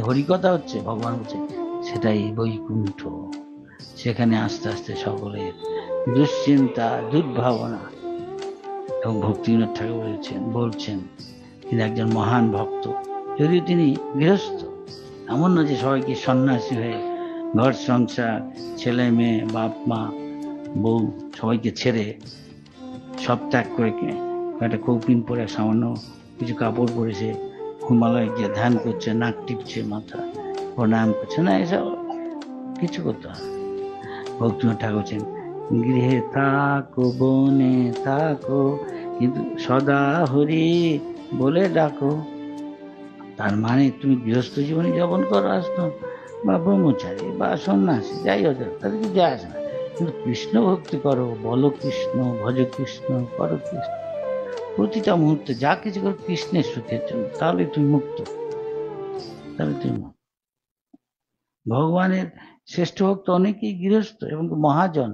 হরিকথা হচ্ছে, ভগবান বলছে সেটাই বৈকুণ্ঠ। সেখানে আস্তে আস্তে সকলের দুশ্চিন্তা, দুর্ভাবনা। এবং ভক্তিবিনোদ ঠাকুর বলছেন তিনি একজন মহান ভক্ত, যদিও তিনি গৃহস্থ। এমন না যে সবাইকে সন্ন্যাসী হয়ে ঘর সংসার, ছেলে মেয়ে, বাপ মা, বউ সবাইকে ছেড়ে সব ত্যাগ করে একটা কৌপিন পরে সামান্য কিছু কাপড় পরেছে হিমালয়ে গিয়ে ধ্যান করছে, নাক টিপছে, মাথা প্রণাম করছে না, এসব কিছু করতে হয়। ভক্তিবিনোদ ঠাকুর বলছেন, গৃহে থাকো বনে থাকো কিন্তু সদা হরি বলে ডাকো। তার মানে তুমি গৃহস্থ জীবনে যাপন করো আসতো, বা ব্রহ্মচারী বা সন্ন্যাসী, যাই হোক তাদের কিছু যায় আসে না, কিন্তু কৃষ্ণ ভক্তি করো, বলো কৃষ্ণ, ভজ কৃষ্ণ, করো কৃষ্ণ। প্রতিটা মুহূর্তে যা কিছু করো কৃষ্ণের সুখের জন্য, তাহলে তুমি মুক্ত, তাহলে তুমি মুক্ত। ভগবানের শ্রেষ্ঠ ভক্ত অনেকেই গৃহস্থ এবং মহাজন,